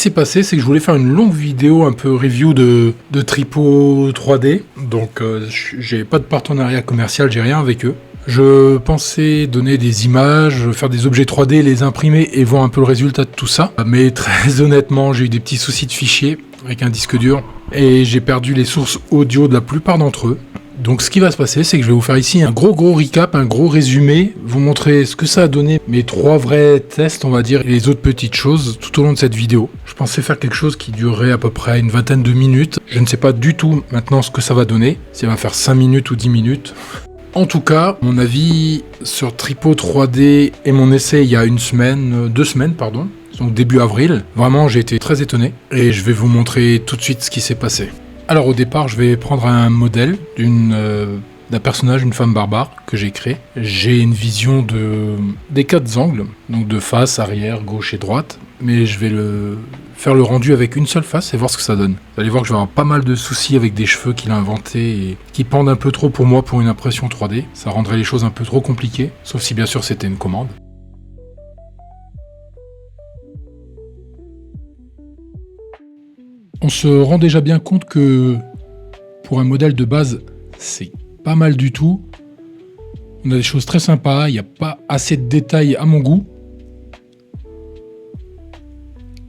s'est passé, c'est que je voulais faire une longue vidéo un peu review de Tripo 3D. Donc j'ai pas de partenariat commercial, j'ai rien avec eux. Je pensais donner des images, faire des objets 3D, les imprimer et voir un peu le résultat de tout ça. Mais très honnêtement, j'ai eu des petits soucis de fichiers avec un disque dur et j'ai perdu les sources audio de la plupart d'entre eux. Donc ce qui va se passer, c'est que je vais vous faire ici un gros recap, un gros résumé, vous montrer ce que ça a donné, mes 3 vrais tests, on va dire, et les autres petites choses tout au long de cette vidéo. Je pensais faire quelque chose qui durerait à peu près une vingtaine de minutes. Je ne sais pas du tout maintenant ce que ça va donner, si ça va faire 5 minutes ou 10 minutes. En tout cas, mon avis sur Tripo 3D et mon essai il y a 2 semaines, donc début avril. Vraiment, j'ai été très étonné et je vais vous montrer tout de suite ce qui s'est passé. Alors au départ, je vais prendre un modèle d'un personnage, une femme barbare que j'ai créé. J'ai une vision des 4 angles, donc de face, arrière, gauche et droite, mais je vais faire le rendu avec une seule face et voir ce que ça donne. Vous allez voir que je vais avoir pas mal de soucis avec des cheveux qu'il a inventés et qui pendent un peu trop pour moi pour une impression 3D. Ça rendrait les choses un peu trop compliquées, sauf si bien sûr c'était une commande. On se rend déjà bien compte que pour un modèle de base, c'est pas mal du tout. On a des choses très sympas, il n'y a pas assez de détails à mon goût.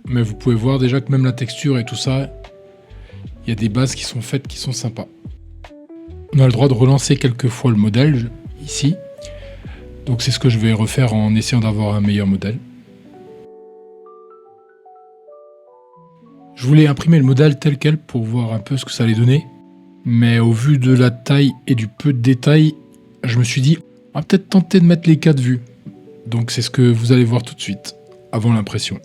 Mais vous pouvez voir déjà que même la texture et tout ça, il y a des bases qui sont faites qui sont sympas. On a le droit de relancer quelques fois le modèle ici. Donc c'est ce que je vais refaire en essayant d'avoir un meilleur modèle. Je voulais imprimer le modèle tel quel pour voir un peu ce que ça allait donner. Mais au vu de la taille et du peu de détails, je me suis dit, on va peut-être tenter de mettre les 4 vues. Donc c'est ce que vous allez voir tout de suite, avant l'impression.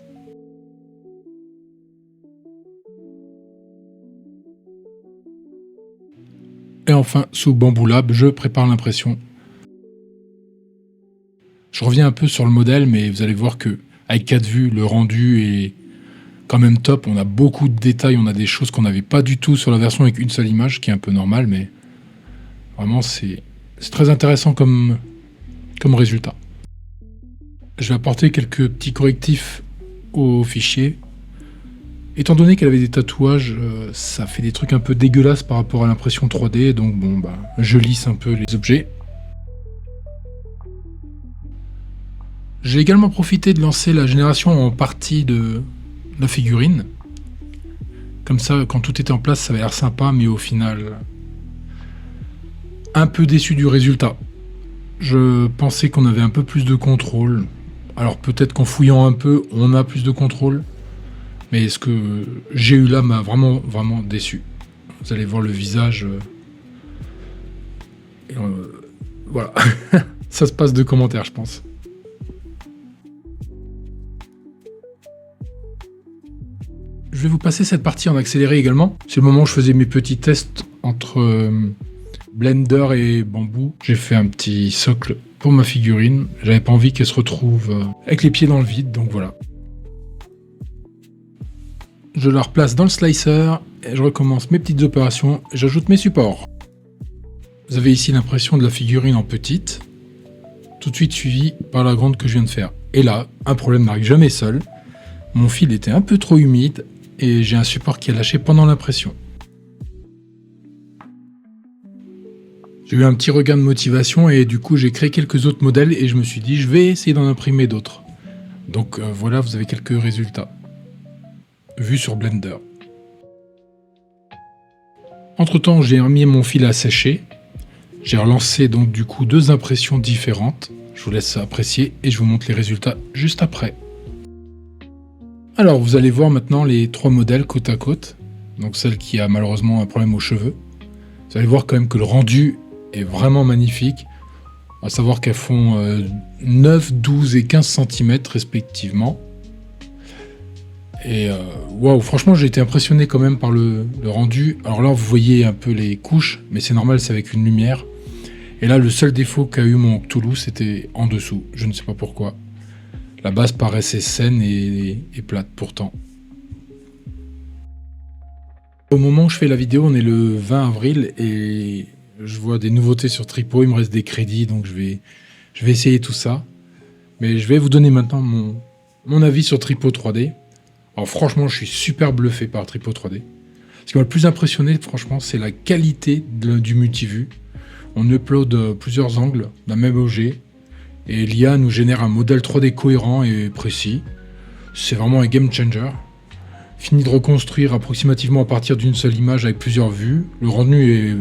Et enfin, sous Bamboo Lab, je prépare l'impression. Je reviens un peu sur le modèle, mais vous allez voir que avec 4 vues, le rendu est quand même top. On a beaucoup de détails, on a des choses qu'on n'avait pas du tout sur la version avec une seule image, qui est un peu normal, mais vraiment c'est très intéressant comme résultat. Je vais apporter quelques petits correctifs au fichier. Étant donné qu'elle avait des tatouages, ça fait des trucs un peu dégueulasses par rapport à l'impression 3D, donc bon, je lisse un peu les objets. J'ai également profité de lancer la génération en partie de la figurine. Comme ça, quand tout était en place, ça avait l'air sympa, mais au final, un peu déçu du résultat. Je pensais qu'on avait un peu plus de contrôle. Alors peut-être qu'en fouillant un peu, on a plus de contrôle. Mais ce que j'ai eu là m'a vraiment déçu. Vous allez voir le visage. Voilà. Ça se passe de commentaires, je pense. Je vais vous passer cette partie en accéléré également. C'est le moment où je faisais mes petits tests entre Blender et Bamboo. J'ai fait un petit socle pour ma figurine. J'avais pas envie qu'elle se retrouve avec les pieds dans le vide, donc voilà. Je la replace dans le slicer et je recommence mes petites opérations. J'ajoute mes supports. Vous avez ici l'impression de la figurine en petite, tout de suite suivie par la grande que je viens de faire. Et là, un problème n'arrive jamais seul. Mon fil était un peu trop humide et j'ai un support qui a lâché pendant l'impression. J'ai eu un petit regain de motivation et du coup j'ai créé quelques autres modèles et je me suis dit je vais essayer d'en imprimer d'autres. Donc voilà, vous avez quelques résultats vus sur Blender. Entre temps, j'ai remis mon fil à sécher. J'ai relancé donc du coup 2 impressions différentes. Je vous laisse apprécier et je vous montre les résultats juste après. Alors vous allez voir maintenant les 3 modèles côte à côte. Donc celle qui a malheureusement un problème aux cheveux. Vous allez voir quand même que le rendu est vraiment magnifique. À savoir qu'elles font 9, 12 et 15 cm respectivement. Et waouh, franchement j'ai été impressionné quand même par le rendu. Alors là vous voyez un peu les couches, mais c'est normal, c'est avec une lumière. Et là le seul défaut qu'a eu mon Cthulhu, c'était en dessous, je ne sais pas pourquoi. La base paraissait saine et plate pourtant. Au moment où je fais la vidéo, on est le 20 avril et je vois des nouveautés sur Tripo, il me reste des crédits, donc je vais essayer tout ça. Mais je vais vous donner maintenant mon avis sur Tripo 3D. Alors franchement, je suis super bluffé par Tripo 3D. Ce qui m'a le plus impressionné, franchement, c'est la qualité du multivue. On upload plusieurs angles d'un même objet et l'IA nous génère un modèle 3D cohérent et précis. C'est vraiment un game changer. Fini de reconstruire approximativement à partir d'une seule image avec plusieurs vues. Le rendu est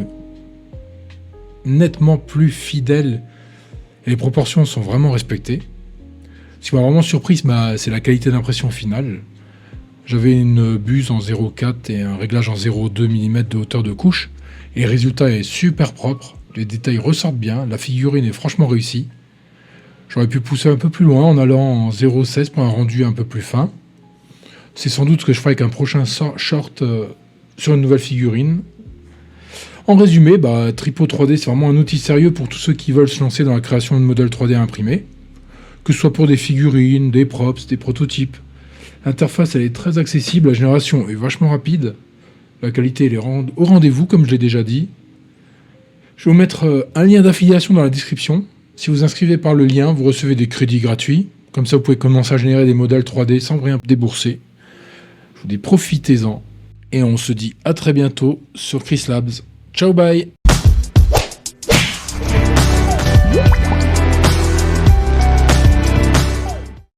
nettement plus fidèle et les proportions sont vraiment respectées. Ce qui m'a vraiment surpris, c'est la qualité d'impression finale. J'avais une buse en 0,4 et un réglage en 0,2 mm de hauteur de couche et le résultat est super propre. Les détails ressortent bien, la figurine est franchement réussie. J'aurais pu pousser un peu plus loin en allant en 0,16 pour un rendu un peu plus fin. C'est sans doute ce que je ferai avec un prochain short sur une nouvelle figurine. En résumé, Tripo 3D c'est vraiment un outil sérieux pour tous ceux qui veulent se lancer dans la création de modèles 3D imprimés. Que ce soit pour des figurines, des props, des prototypes. L'interface elle est très accessible, la génération est vachement rapide. La qualité elle est au rendez-vous comme je l'ai déjà dit. Je vais vous mettre un lien d'affiliation dans la description. Si vous inscrivez par le lien, vous recevez des crédits gratuits. Comme ça, vous pouvez commencer à générer des modèles 3D sans rien débourser. Je vous dis profitez-en. Et on se dit à très bientôt sur Chris Labs. Ciao, bye!